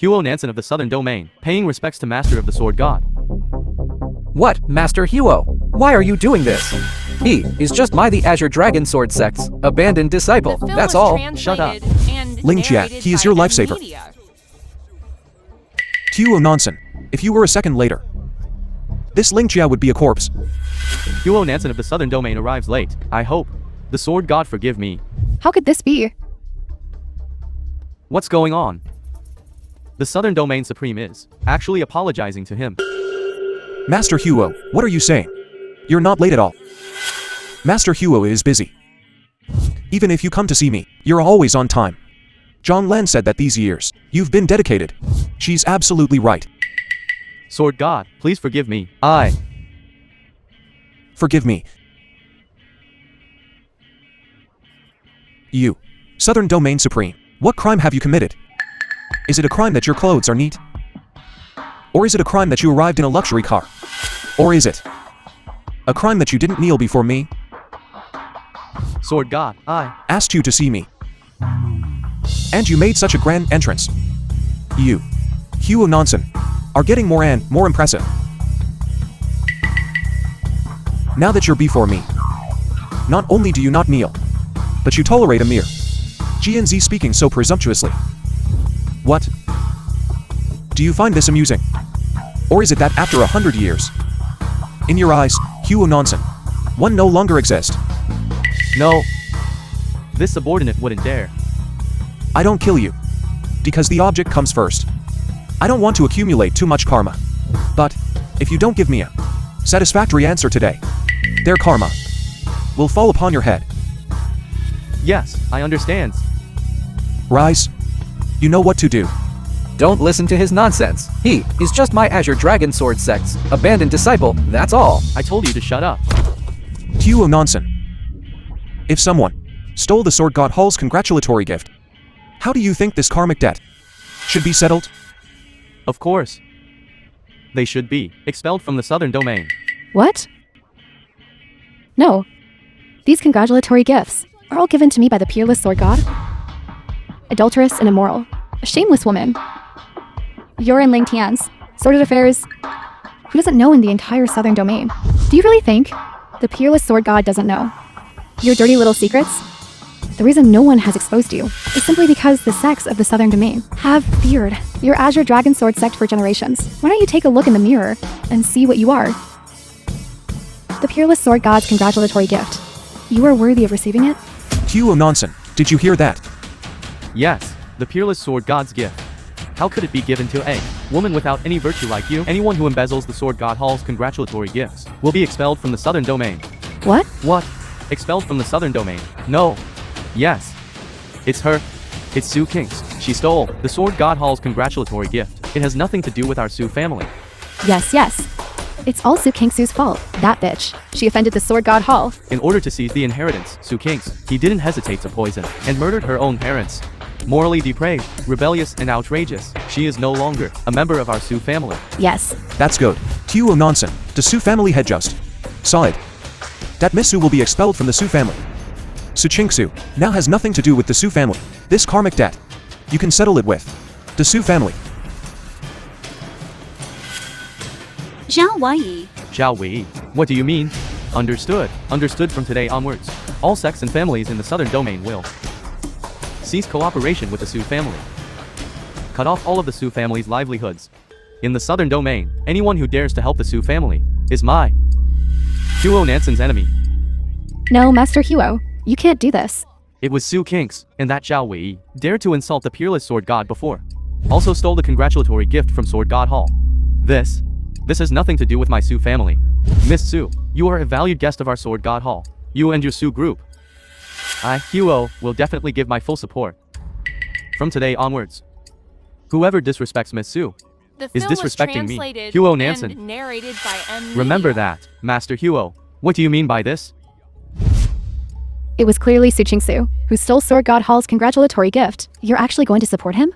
Huo Nansen of the Southern Domain, paying respects to Master of the Sword God. What, Master Huo? Why are you doing this? He is just the Azure Dragon Sword sect's abandoned disciple. The film That's was all. Shut up. translated and Ling Tian, narrated he is by your lifesaver. media. Huo Nansen, if you were a second later, this Ling Tian would be a corpse. Huo Nansen of the Southern Domain arrives late. I hope the Sword God forgive me. How could this be? What's going on? The Southern Domain Supreme is actually apologizing to him. Master Huo, what are you saying? You're not late at all. Master Huo is busy. Even if you come to see me, you're always on time. John Lan said that these years, you've been dedicated. She's absolutely right. Sword God, please forgive me. Forgive me. You, Southern Domain Supreme, what crime have you committed? Is it a crime that your clothes are neat? Or is it a crime that you arrived in a luxury car? Or is it a crime that you didn't kneel before me? Sword God, Asked you to see me. And you made such a grand entrance. You, Huo Nansen, are getting more and more impressive. Now that you're before me, not only do you not kneel, but you tolerate a mere GNZ speaking so presumptuously. What? Do you find this amusing? Or is it that after 100 years, in your eyes, Huo Nansen, one no longer exists? no. This subordinate wouldn't dare. I don't kill you, because the object comes first. I don't want to accumulate too much karma. But, if you don't give me a satisfactory answer today, their karma will fall upon your head. Yes, I understand. Rise. You know what to do. Don't listen to his nonsense. He is just my Azure Dragon Sword sect's abandoned disciple. That's all. I told you to shut up. Huo Nansen. If someone stole the Sword God Hall's congratulatory gift, how do you think this karmic debt should be settled? Of course. They should be expelled from the Southern Domain. What? No. These congratulatory gifts are all given to me by the peerless sword god. Adulterous and immoral. A shameless woman. You're in Ling Tian's sordid affairs. Who doesn't know in the entire Southern Domain? Do you really think the peerless sword god doesn't know your dirty little secrets? The reason no one has exposed you is simply because the sects of the Southern Domain have feared your Azure Dragon Sword sect for generations. Why don't you take a look in the mirror and see what you are? The peerless sword god's congratulatory gift. You are worthy of receiving it? Huo Nansen, did you hear that? Yes, the peerless sword god's gift. How could it be given to a woman without any virtue like you? Anyone who embezzles the Sword God Hall's congratulatory gifts will be expelled from the Southern Domain. What? What? Expelled from the Southern Domain? No. Yes. It's her. It's Su King's. She stole the Sword God Hall's congratulatory gift. It has nothing to do with our Su family. Yes, yes. It's all Su Kingsu's fault. That bitch. She offended the Sword God Hall. In order to seize the inheritance, Su King's, he didn't hesitate to poison and murdered her own parents. Morally depraved, rebellious, and outrageous. She is no longer a member of our Su family. Yes. That's good. Huo Nansen, the Su family head just. Solid. That Miss Su will be expelled from the Su family. Su Qingsu now has nothing to do with the Su family. This karmic debt, you can settle it with the Su family. WuYi. WuYi. What do you mean? Understood. Understood from today onwards. All sects and families in the southern domain will cease cooperation with the Su family. Cut off all of the Su family's livelihoods. In the southern domain, anyone who dares to help the Su family is my Huo Nansen's enemy. No, Master Huo, you can't do this. It was Su Kinks, and that WuYi dared to insult the peerless sword god before. Also stole the congratulatory gift from Sword God Hall. This has nothing to do with my Su family. Miss Su, you are a valued guest of our Sword God Hall. You and your Su group. I, Huo, will definitely give my full support. From today onwards, whoever disrespects Miss Su The is film was disrespecting me, translated Huo and Nansen. narrated by M. Remember Media. that, Master Huo. What do you mean by this? It was clearly Su Qingsu, who stole Sword God Hall's congratulatory gift. You're actually going to support him?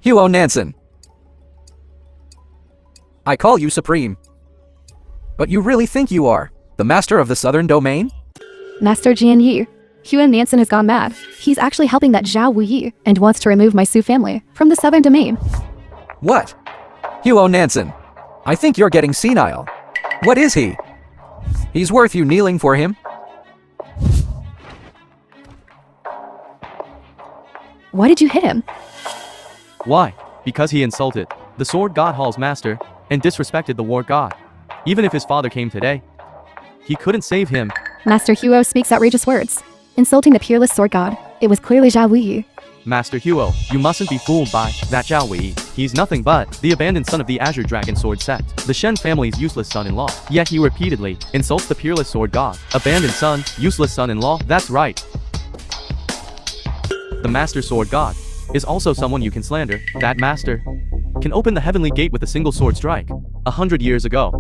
Huo Nansen. I call you Supreme. But you really think you are the master of the Southern Domain? Master Jian Yi. Huo Nansen has gone mad. He's actually helping that WuYi and wants to remove my Su family from the Southern Domain. What? Huo Nansen. I think you're getting senile. What is he? He's worth you kneeling for him? Why did you hit him? Why? Because he insulted the Sword God Hall's master and disrespected the War God. Even if his father came today, he couldn't save him. Master Huo speaks outrageous words, insulting the peerless sword god. It was clearly WuYi. Master Huo, you mustn't be fooled by that WuYi. He's nothing but the abandoned son of the Azure Dragon Sword sect, the Shen family's useless son-in-law. Yet he repeatedly insults the peerless sword god. Abandoned son, useless son-in-law, that's right. The Master Sword God is also someone you can slander. That master can open the heavenly gate with a single sword strike. 100 years ago,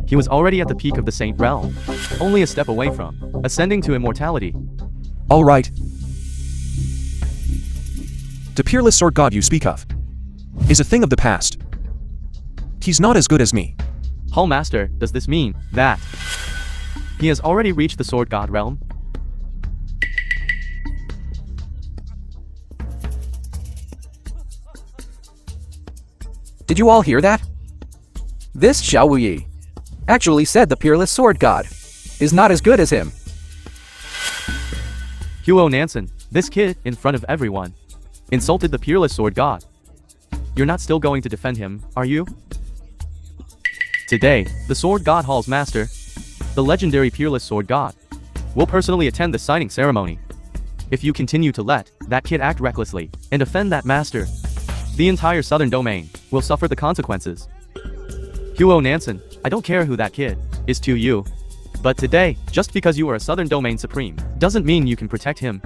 he was already at the peak of the Saint Realm, only a step away from ascending to immortality. All right. The peerless sword god you speak of is a thing of the past. He's not as good as me. Hall Master, does this mean that he has already reached the sword god realm? Did you all hear that? This WuYi actually said the peerless sword god is not as good as him. Huo Nansen, this kid, in front of everyone, insulted the peerless sword god. You're not still going to defend him, are you? Today, the Sword God Hall's master, the legendary peerless sword god, will personally attend the signing ceremony. If you continue to let that kid act recklessly and offend that master, the entire southern domain will suffer the consequences. Huo Nansen, I don't care who that kid is to you, but today, just because you are a southern domain supreme, doesn't mean you can protect him.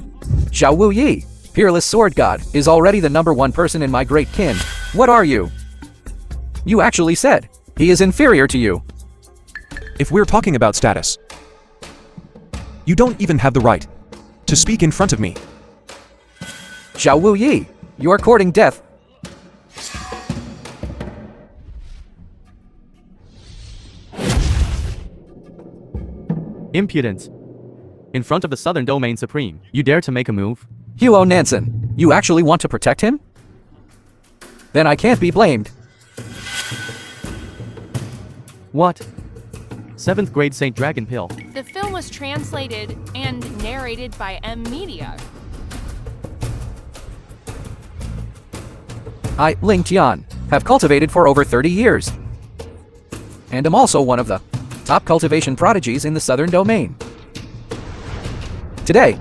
WuYi, peerless sword god, is already the #1 person in my great kin. What are you? You actually said he is inferior to you. If we're talking about status, you don't even have the right to speak in front of me. WuYi, you are courting death. Impudent. In front of the southern domain supreme, you dare to make a move? Huo Nansen, you actually want to protect him? Then I can't be blamed. What? 7th grade Saint Dragon Pill. The film was translated and narrated by M. Media. I, Ling Tian, have cultivated for over 30 years. And am also one of the top cultivation prodigies in the southern domain. Today,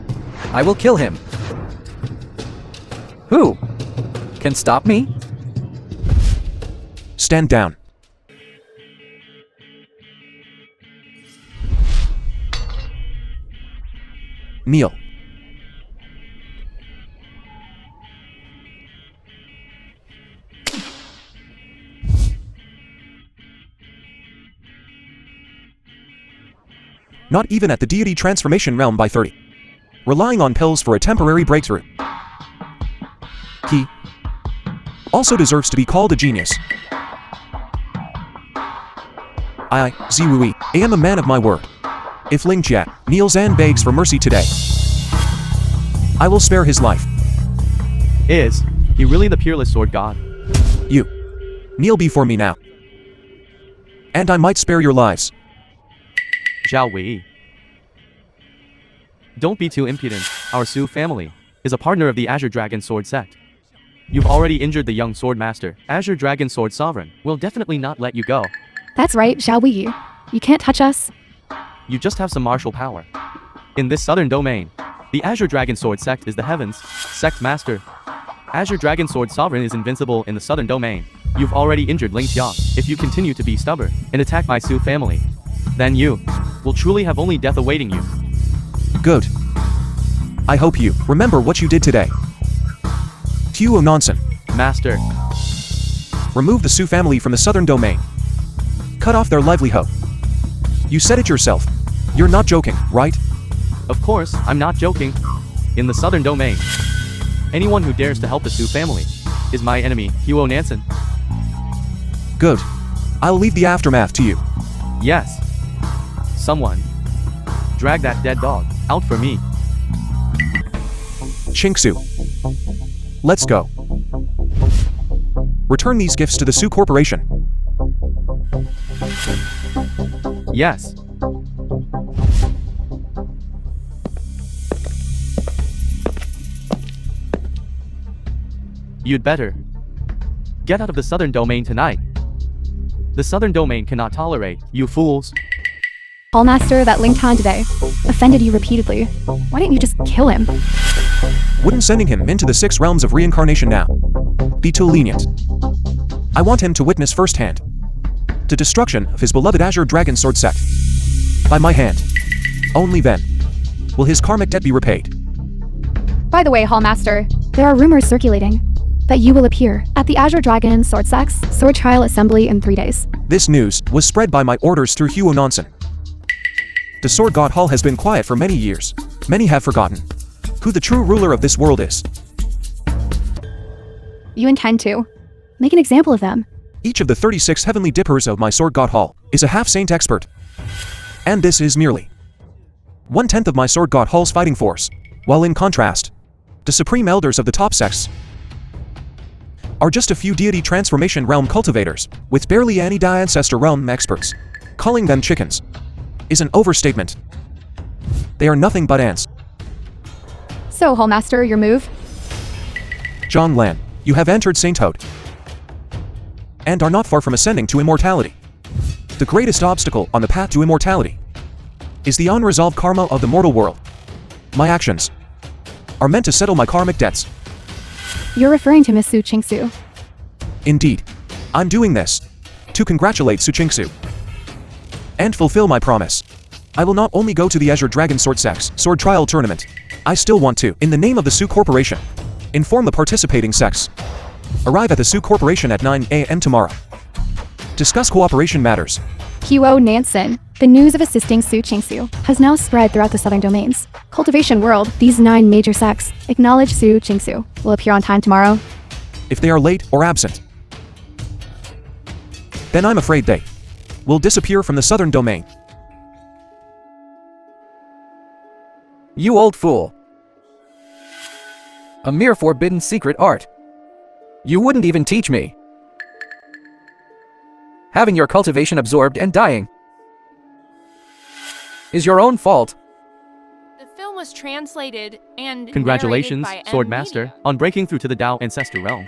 I will kill him. Who can stop me? Stand down. Kneel. Not even at the deity transformation realm by 30. relying on pills for a temporary breakthrough. He also deserves to be called a genius. WuYi, I am a man of my word. If Ling Tian kneels and begs for mercy today, I will spare his life. Is he really the peerless sword god? You kneel before me now, and I might spare your lives. WuYi. Don't be too impudent. Our Su family is a partner of the Azure Dragon Sword sect. You've already injured the young sword master. Azure Dragon Sword Sovereign will definitely not let you go. That's right, WuYi. You can't touch us. You just have some martial power. In this southern domain, the Azure Dragon Sword sect is the heavens sect master. Azure Dragon Sword Sovereign is invincible in the southern domain. You've already injured Ling Tian. If you continue to be stubborn and attack my Su family, then you will truly have only death awaiting you. Good. I hope you remember what you did today. Huo Nansen, Master, remove the Su family from the southern domain. Cut off their livelihood. You said it yourself. You're not joking, right? of course, I'm not joking. In the southern domain, anyone who dares to help the Su family is my enemy, Huo Nansen. Good. I'll leave the aftermath to you. Yes. Someone, drag that dead dog out for me. Chingsu. Let's go. Return these gifts to the Su Corporation. Yes. You'd better get out of the southern domain tonight. The southern domain cannot tolerate you fools. Hallmaster, that Ling Tian today offended you repeatedly. Why didn't you just kill him? Wouldn't sending him into the 6 realms of reincarnation now be too lenient? I want him to witness firsthand the destruction of his beloved Azure Dragon Sword sect. By my hand. Only then will his karmic debt be repaid. By the way, Hallmaster, there are rumors circulating that you will appear at the Azure Dragon Sword Sect's Sword Trial Assembly in 3 days. This news was spread by my orders through Huo Nansen. The Sword God Hall has been quiet for many years. Many have forgotten who the true ruler of this world is. You intend to make an example of them. Each of the 36 heavenly dippers of my Sword God Hall is a half-saint expert. And this is merely 1/10 of my Sword God Hall's fighting force. While in contrast, the supreme elders of the top sects are just a few deity transformation realm cultivators, with barely any ancestor realm experts. Calling them chickens is an overstatement. They are nothing but ants. So, Hallmaster, your move? Zhang Lan, you have entered sainthood and are not far from ascending to immortality. The greatest obstacle on the path to immortality is the unresolved karma of the mortal world. My actions are meant to settle my karmic debts. You're referring to Miss Su Qingsu. Indeed, I'm doing this to congratulate Su Qingsu and fulfill my promise. I will not only go to the Azure Dragon Sword Sect's Sword Trial Tournament, I still want to, in the name of the Su Corporation, inform the participating sects. Arrive at the Su Corporation at 9 a.m. tomorrow. Discuss cooperation matters. Huo Nansen, the news of assisting Su Qingsu has now spread throughout the southern domains. Cultivation world, these 9 major sects acknowledge Su Qingsu will appear on time tomorrow. If they are late or absent, then I'm afraid they will disappear from the southern domain. You old fool. A mere forbidden secret art. You wouldn't even teach me. Having your cultivation absorbed and dying is your own fault. The film was translated and Congratulations, narrated by Sword M Master, Media. on breaking through to the Dao Ancestor Realm.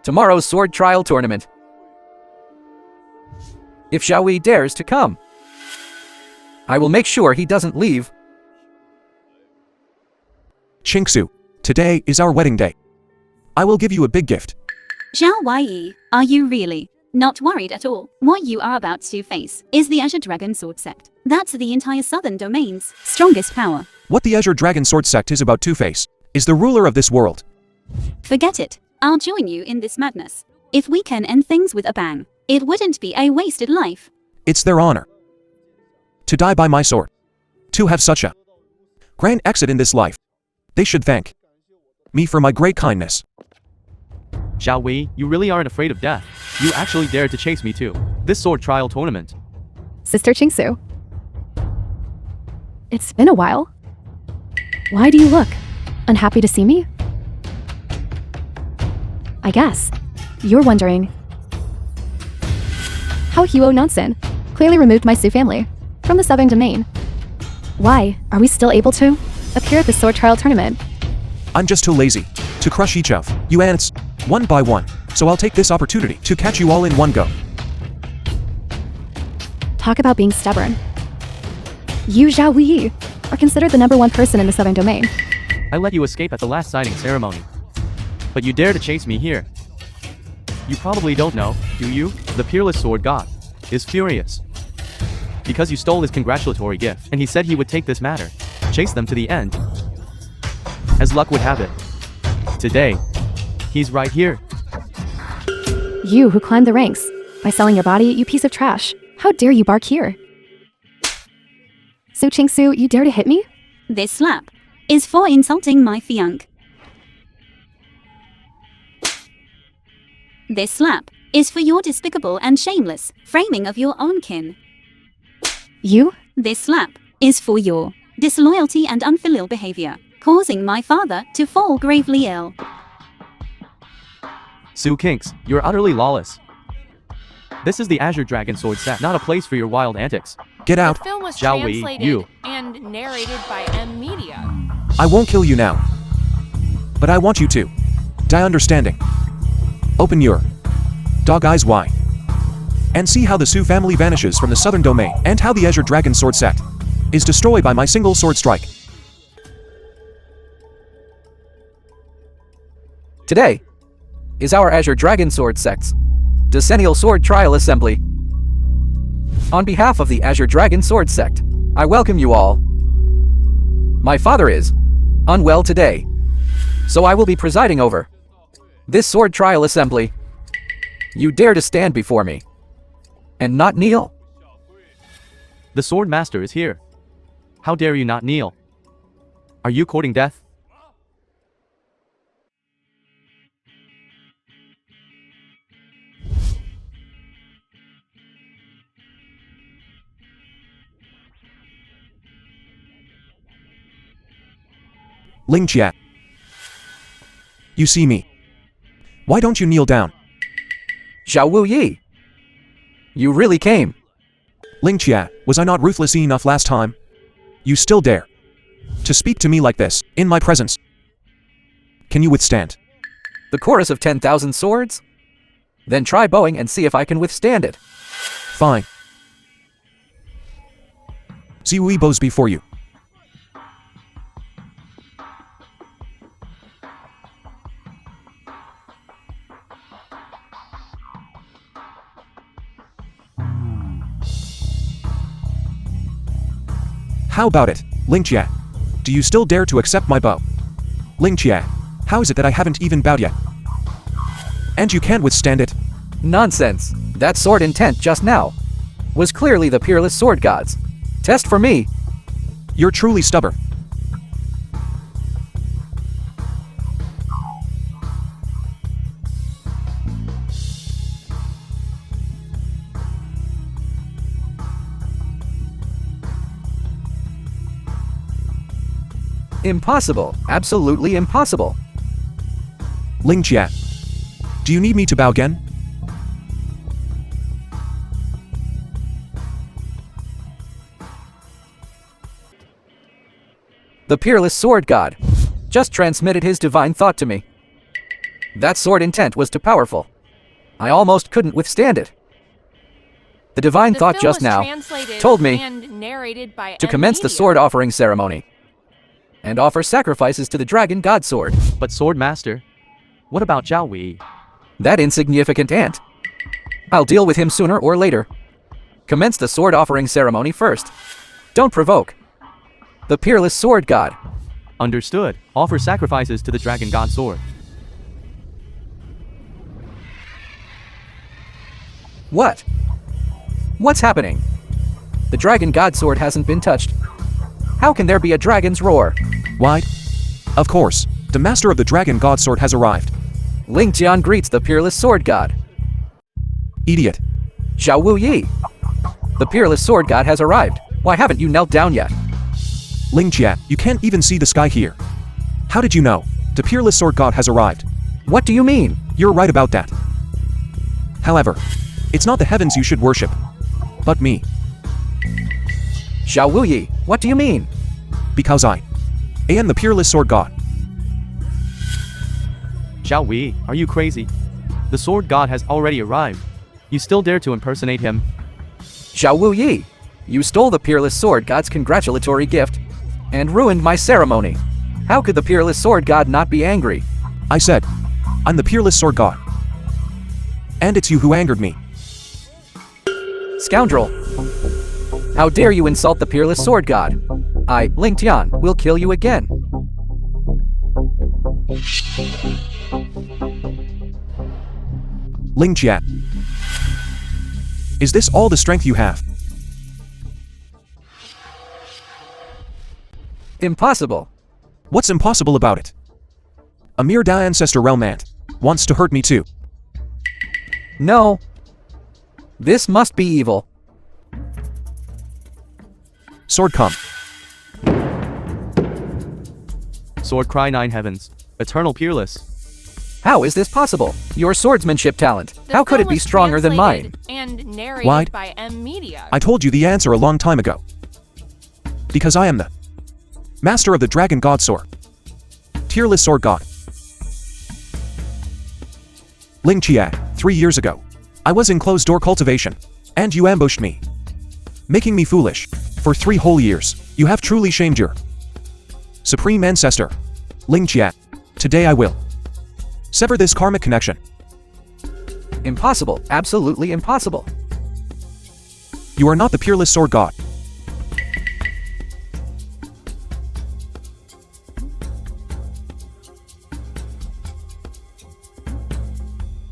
Tomorrow's sword trial tournament. If WuYi dares to come, I will make sure he doesn't leave. Qingsu, today is our wedding day. I will give you a big gift. WuYi, are you really not worried at all? What you are about to face is the Azure Dragon Sword Sect. That's the entire southern domain's strongest power. What the Azure Dragon Sword sect is about to face is the ruler of this world. Forget it. I'll join you in this madness. If we can end things with a bang, it wouldn't be a wasted life. It's their honor to die by my sword, to have such a grand exit in this life. They should thank me for my great kindness. Zhao Wei, you really aren't afraid of death. You actually dared to chase me to this sword trial tournament. Sister Qingsu. It's been a while. Why do you look unhappy to see me? I guess you're wondering how Huo Nansen clearly removed my Su family from the southern domain. Why are we still able to appear at the sword trial tournament? I'm just too lazy to crush each of you ants one by one, so I'll take this opportunity to catch you all in one go. Talk about being stubborn. You, Zhao WuYi, are considered the #1 person in the southern domain. I let you escape at the last signing ceremony. But you dare to chase me here. You probably don't know, do you? The peerless sword god is furious. Because you stole his congratulatory gift, and he said he would take this matter, chase them to the end. As luck would have it, today, he's right here. You who climbed the ranks by selling your body, you piece of trash. How dare you bark here? Su Qingsu, you dare to hit me? This slap is for insulting my fiancé. This slap is for your despicable and shameless framing of your own kin. You? This slap is for your disloyalty and unfilial behavior, causing my father to fall gravely ill. Su Kinks, you're utterly lawless. This is the Azure Dragon Sword set, not a place for your wild antics. Get out. The film was Zhao Wei, translated you. and narrated by M Media. I won't kill you now. But I want you to die understanding. Open your dog eyes wide and see how the Su family vanishes from the southern domain and how the Azure Dragon Sword sect is destroyed by my single sword strike. Today is our Azure Dragon Sword sect's decennial sword trial assembly. On behalf of the Azure Dragon Sword sect, I welcome you all. My father is unwell today, so I will be presiding over this sword trial assembly. You dare to stand before me and not kneel? The sword master is here. How dare you not kneel? Are you courting death? Ling Tian. You see me. Why don't you kneel down? Zhao WuYi. You really came. Ling Tian, was I not ruthless enough last time? You still dare to speak to me like this, in my presence? Can you withstand The chorus of 10,000 swords? Then try bowing and see if I can withstand it. Fine. See WuYi bows before you. How about it, Ling Tian? Do you still dare to accept my bow? Ling Tian, how is it that I haven't even bowed yet? And you can't withstand it? Nonsense. That sword intent just now was clearly the peerless sword god's test for me. You're truly stubborn. Impossible. Absolutely impossible. Ling Tian, do you need me to bow again? The peerless sword god just transmitted his divine thought to me. That sword intent was too powerful. I almost couldn't withstand it. The divine The thought film just was now translated told me and narrated by to M commence the Media. sword offering ceremony and offer sacrifices to the dragon god sword. But sword master, what about Zhao Wei? That insignificant ant. I'll deal with him sooner or later. Commence the sword offering ceremony first. Don't provoke the peerless sword god. Understood. Offer sacrifices to the dragon god sword. What? What's happening? The dragon god sword hasn't been touched. How can there be a dragon's roar? Why? Of course, the master of the dragon god sword has arrived. Ling Tian greets the peerless sword god. Idiot. WuYi. The peerless sword god has arrived. Why haven't you knelt down yet? Ling Tian, you can't even see the sky here. How did you know? The peerless sword god has arrived. What do you mean? You're right about that. However, it's not the heavens you should worship, but me. WuYi, what do you mean? Because I am the peerless sword god. WuYi, are you crazy? The sword god has already arrived. You still dare to impersonate him? WuYi, you stole the peerless sword god's congratulatory gift and ruined my ceremony. How could the peerless sword god not be angry? I said, I'm the peerless sword god. And it's you who angered me. Scoundrel! How dare you insult the peerless sword god? I, Ling Tian, will kill you again. Ling Tian. Is this all the strength you have? Impossible. What's impossible about it? A mere Da ancestor realm ant wants to hurt me too. No. This must be evil. Sword come. Sword cry 9 heavens. Eternal peerless. How is this possible? Your swordsmanship talent. The How could film it be was stronger than mine? translated And narrated Why? by M Media. I told you the answer a long time ago. Because I am the master of the dragon god sword. Tearless sword god. Ling Tian, 3 years ago. I was in closed door cultivation, and you ambushed me, making me foolish. For 3 whole years, you have truly shamed your supreme ancestor, Ling Tian. Today I will sever this karmic connection. Impossible. Absolutely impossible. You are not the peerless sword god.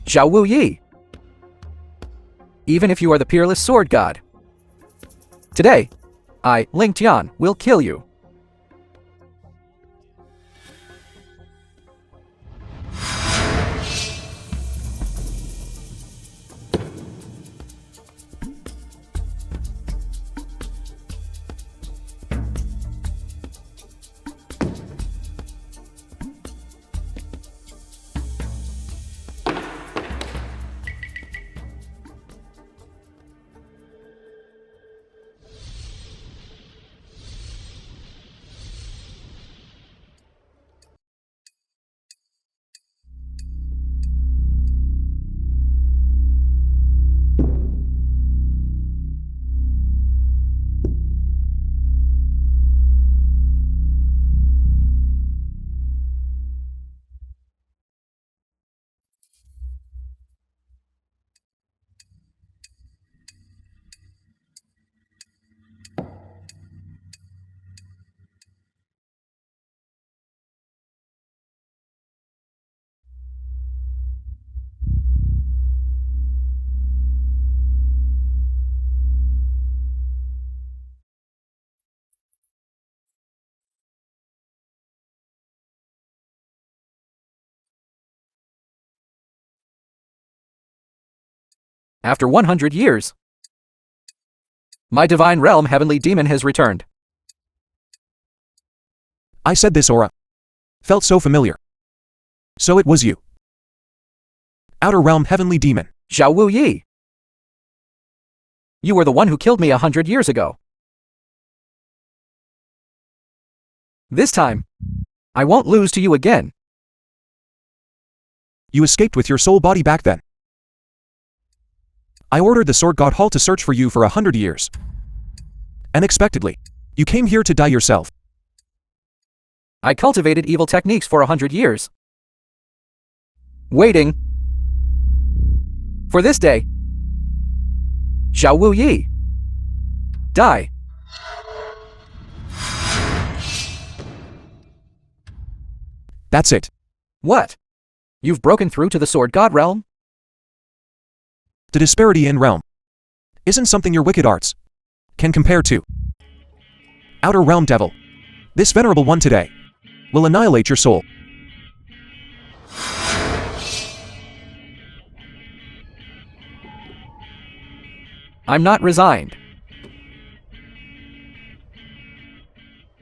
WuYi. Even if you are the peerless sword god. Today, I, Ling Tian, will kill you. After 100 years, my divine realm heavenly demon has returned. I said this aura felt so familiar. So it was you. Outer realm heavenly demon. WuYi. You were the one who killed me 100 years ago. This time, I won't lose to you again. You escaped with your soul body back then. I ordered the sword god Hall to search for you for 100 years. Unexpectedly, you came here to die yourself. I cultivated evil techniques for 100 years. Waiting for this day. WuYi. Die. That's it. What? You've broken through to the sword god realm? The disparity in realm isn't something your wicked arts can compare to. Outer Realm Devil. This venerable one today will annihilate your soul. I'm not resigned.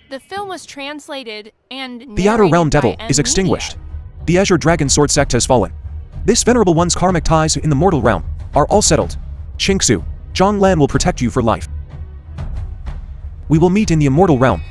The film was translated and The Outer Realm narrated by Devil is M. extinguished. Media. The Azure Dragon Sword Sect has fallen. This venerable one's karmic ties in the mortal realm are all settled. Qingsu, Zhonglan will protect you for life. We will meet in the immortal realm.